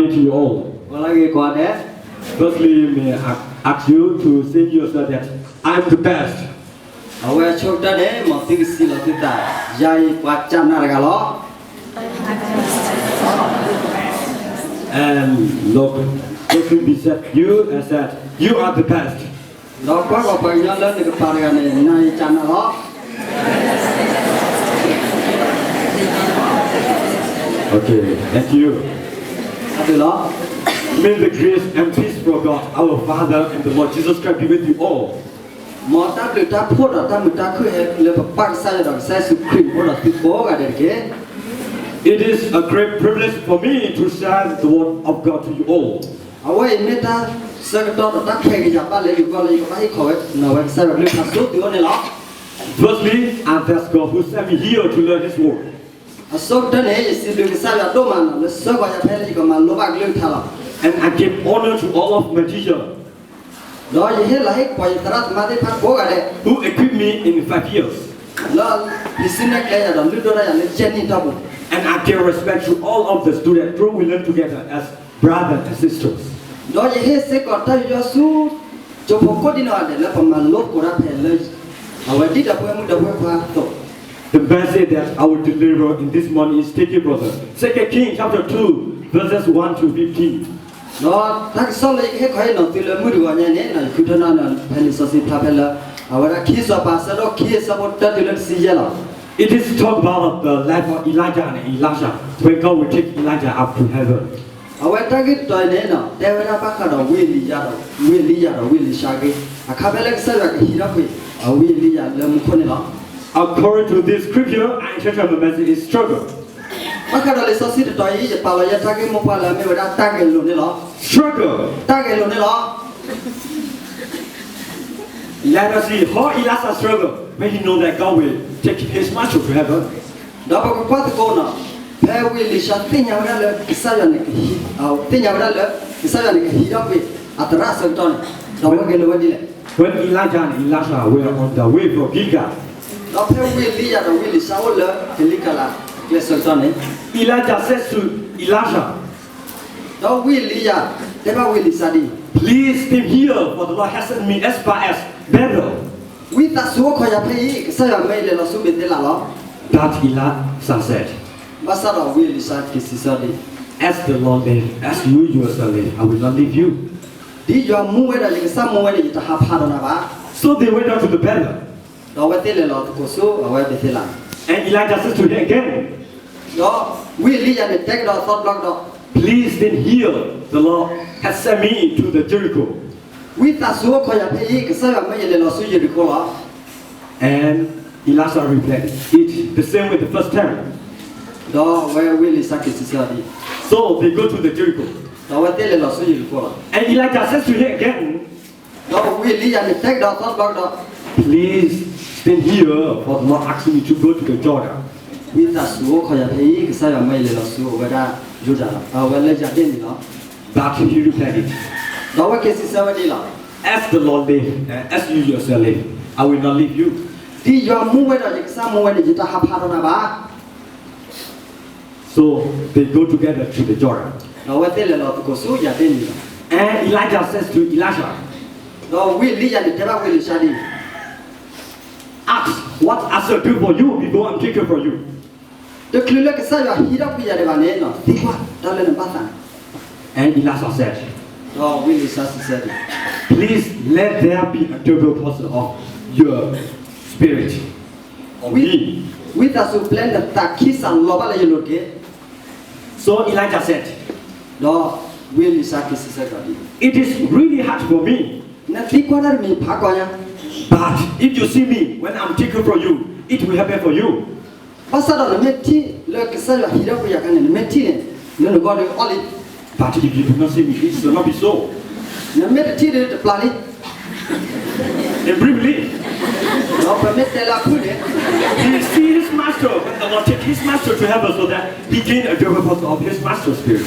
morning to you all. Firstly, may I ask you to say yourself that I'm the best. And look, firstly, beside you and said, you are the best. Okay, thank you. May the grace and peace from God, our Father, and the Lord Jesus Christ be with you all. It is a great privilege for me to share the word of God to you all. Firstly, I thank God who sent me here to learn His word. And I give honor to all of my teachers who equipped me in 5 years. And I give respect to all of the students who we learn together as brothers and sisters. The message that I will deliver in this morning is taken, brother. 2 Kings chapter 2, verses 1 to 15. It is talk about the life of Elijah and Elisha, when God will take Elijah up to heaven. According to this scripture, I entitled the message is struggle. Struggle. Let us see how Elisha struggled when he knows that God will take his master to heaven. When Elijah and Elisha were on the way from Gilgal, Elijah says to Elisha, please stay here, for the Lord has sent me as far as Bethel. But Elisha said, as the Lord lives, as you yourself live, I will not leave you. So they went out to the Bethel. And Elijah says to him again, please stay here, the Lord has sent me to the Jericho. And Elisha replied, it's the same with the first time. So they go to the Jericho. And Elijah says to him again, please stay here, for the Lord asked me to go to the Jordan. But he replied it, as the Lord lives, and as you yourself live, I will not leave you. So they go together to the Jordan. And Elijah says to Elisha, ask what I shall do for you before I'm taken for you. And Elisha said, please let there be a double portion of your spirit on me. So Elijah said, it is really hard for me. But if you see me when I'm taken from you, it will happen for you. But if you do not see me, it will not be so. And briefly, he see his master, when the Lord take his master to heaven so that he gain a double portion of his master's spirit.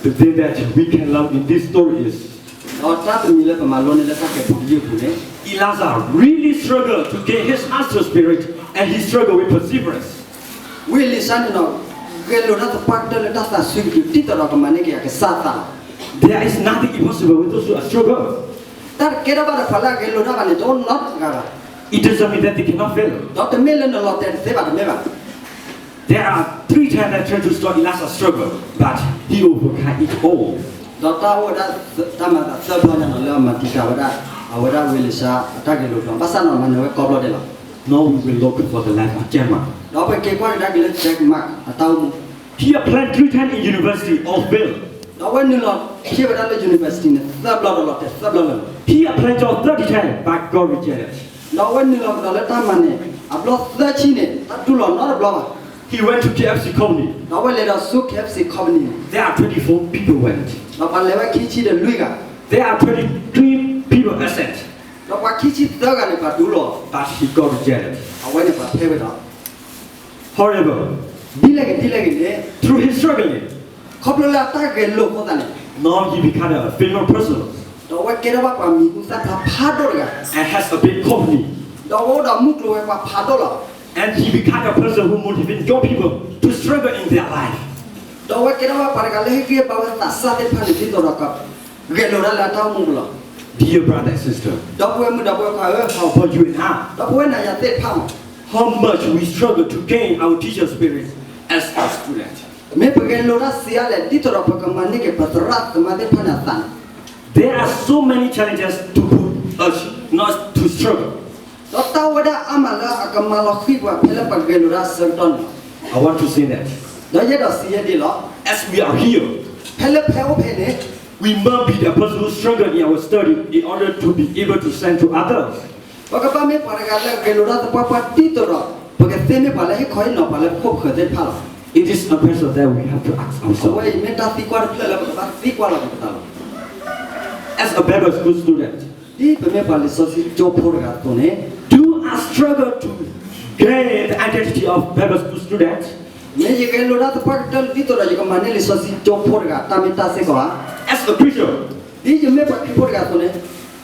The thing that we can learn in this story is Elijah really struggled to gain his master's spirit and he struggled with perseverance. Willie Sanino, Gelora the Partner Data Sugi, Tito of Maniki, Sata. There is nothing impossible with those who are struggle. That Keraba Pala Gelora and don't not Gara. It doesn't mean that they cannot fail. Dr. Millen a lot that Seva never. There are 3 times I tried to start Elisha struggle, but he overcame it all. Dr. Woda Tamata, Thurman and Lama Tishawada, Awada Willisa, Tagalu, Basano, Manu, Cobodella. Now we will look for the life of Gemma. Dr. Kekwan Douglas Jack Mark, a town. He applied 3 times in university, all failed. Now when you know, he would have university, the blood. He applied to 30 times, but God rejected. Now when you know the letter money, a block 13, that do not a blower. He went to KFC company. Now let us soak FC company. There are 24 people went. Now never Kichi the Luiga. There are 23 people ascent. Now Kichi Dagan Padulo, But he got rejected. I went for pay it up. Horrible. Dileg, Through his struggling, Coppola Target look more than it. now he became a famous person The what get up on me who's that Padola. and has a big company. The old Muklo Padola. And he became a person who motivates young people to struggle in their life. The what get up Paragalehi about the Saturday Panito Rock. Gelora Lata Mugla. Dear brother and sister, Double how about you and I? The when I get pound. How much we struggle to gain our teacher spirit as a student. Maybe Lora Siala Tito of Manike Patrat, the Mother Panathan. There are so many challenges to put us not to struggle. Dr. Wada Amala Akamalakiwa Pelapa Gelora Serton. I want to say that The Yeda Siadilla, as we are here, Pelapel Penny, we must be the person who struggle in our study in order to be able to send to others. Pagapame Paragala Gelora the Papa Tito, Pagatene Palahi Coino Palako Herde Pala. It is a question that we have to ask So ourselves. I met a thick As a Bible school student, Deep Mepal Sosi Joe Porgatone, do I struggle to gain the identity of Bible school student? Major Gelora the Partal Tito Manelli Sosi Joe Porga, Tamita Segoa. As a Christian, Did you make a Porgatone?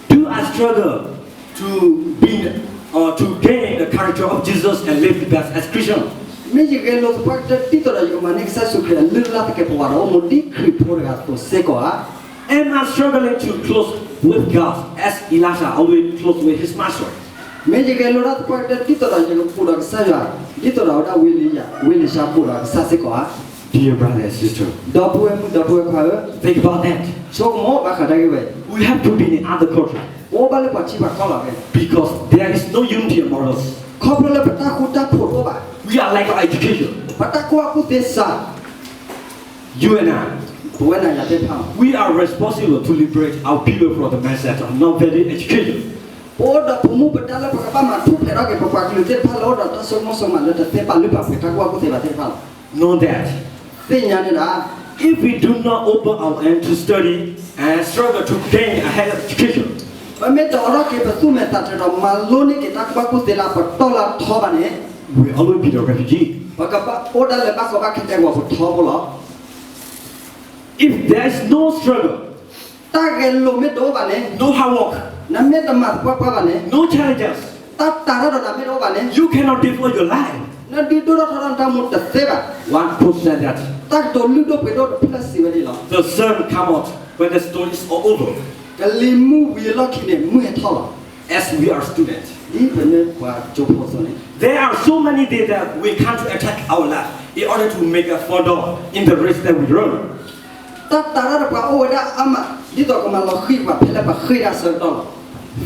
do I struggle to be or to gain the character of Jesus and live the best as Christian? Major Gelo the Partal Tito Manexa Sucre, little Latakapua, Modi Porgato Segoa. Am I struggling to close with God as Elisha always close with his master? Major Gelora the Partal Tito Purak Saja, Tito Willie Shapura, Sasekoa. Dear brother and sister, Double Power, think about that. so more Bakadaway. We have to be in other culture Obale Pachiba Kola. because there is no unity among us. Coppola Patakuta Poroba. We are like our education. Patakua put this son. You and I, When I had pound. we are responsible to liberate our people from the mindset of non-valid education. Or the Pumu Patala Papa, two Peragi Papa, you take Paloda, so most of my letter, Tepa Lupa, Petakua Puteva. Know that Thing if we do not open our end to study and struggle to gain a higher education, but met the Oroki Pasume that Maloni Kitaku de la Patola Tobane, we will always be the refugee. Pacapa, Oda Lebacova Kitawa Tobola. If there is no struggle, Tagalo Medovane, no hard work, Nameta Pavane, no challenges, Tarada Medovane, you cannot develop your life. no Didoranta Mutta Seva. 1% that Tak to Ludo Pedo Plus Sivanilla. the sun come out when the story is all over. The Limu we lock in a Muetola. As we are students, Even for Joposone. there are so many days that we can't attack our life in order to make a further in the race that we run. Tarara Oda Ama, Didokama Pelapa Hira Serdon.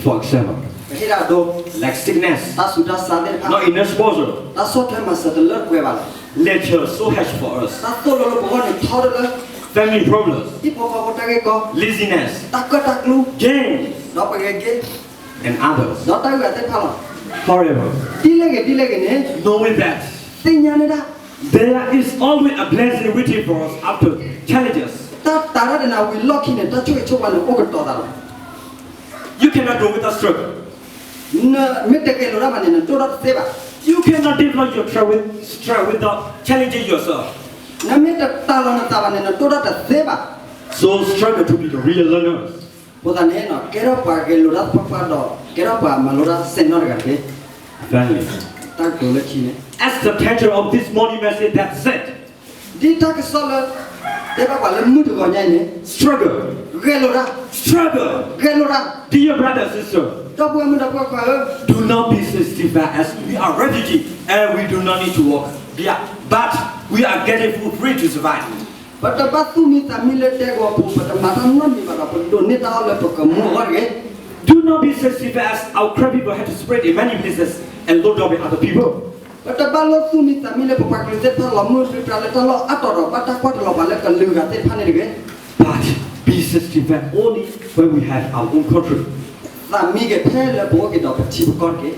For example, Hirado, like sickness, Tasuda Sade, not enough exposure, that's what time I said the Lord Guevala. nature so harsh for us, That's all of one toddler, family problems, people of Otageko, laziness, Takataklu, games, Dopagate, and others. not I got the color. However, Dilegate, knowing that Tinyanada, there is always a blessing waiting for us after challenges, that Taradana will lock in a touch of one over. you cannot go without struggle. No, Metake Raman and Tora Seva. You cannot develop your struggle without challenging yourself. Nameta Talana Tavan and Tora Seva. So struggle to be the real learners. Podaneno, Keropa, Gelura Papado, Keropa, Malura, Senorgate. Finally, ta ko le chi ne As the title of this morning message that said, di ta ke so le de ba le mu de ko nyai ne struggle, gelora struggle. Dear brother, sister, to bu mu da ko ko do not be sensitive as we are refugees and we do not need to work. Yeah, but we are getting food free to survive. but ba tu mi ta mi le te go pu ba ma ta no mi ba da do ne ta le to ko mu wa ge Do not be sensitive as our crowd people had to spread in many places and load up with other people. but ba lo tu mi ta mi le pa ke te ta lo mu ri ta le ta lo atoro ba ta ko lo ba le ka lu ga te pha ne ge But be sensitive only when we have our own country. ta mi ge the le bo ge do pa chi bu ko ge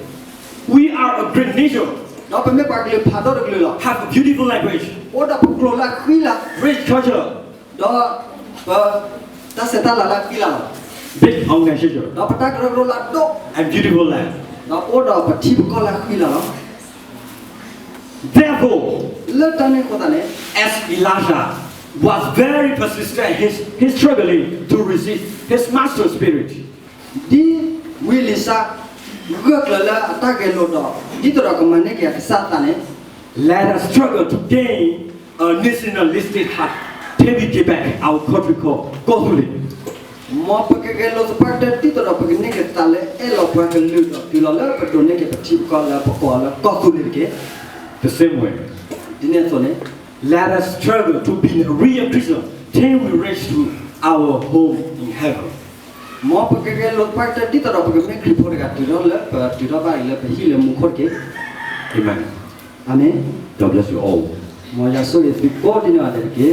We are a great nation, do pa me pa ke pha do ge lo have a beautiful language, o da pu klo la khwi la rich culture, do ba ta se ta la khwi la big organization, do pa ta ko la do and beautiful land. do o do pa chi bu ko la khwi la lo Therefore, le ta ne ko ta ne as Elijah was very persistent, he's struggling to resist his master's spirit. di wi li sa ge kla la ta ge lo do di to ko ma ne ke sa ta ne Let us struggle to gain a nationalistic heart till we get back our country called Catholic. mo pa ke lo pa ta ti to pa ke ne ke ta le e lo pa ke lu do ti lo le pa do ne ke pa chi ko la pa ko la ko tu le ke The same way, di ne so ne let us struggle to be a real Christian till we reach to our home in heaven. mo pa ke lo pa ta ti to pa ke me kri pho ga ti lo le pa ti do ba le pa hi le mu khot ke Amen. amen God bless you all. mo ya so le ti ko di na de ke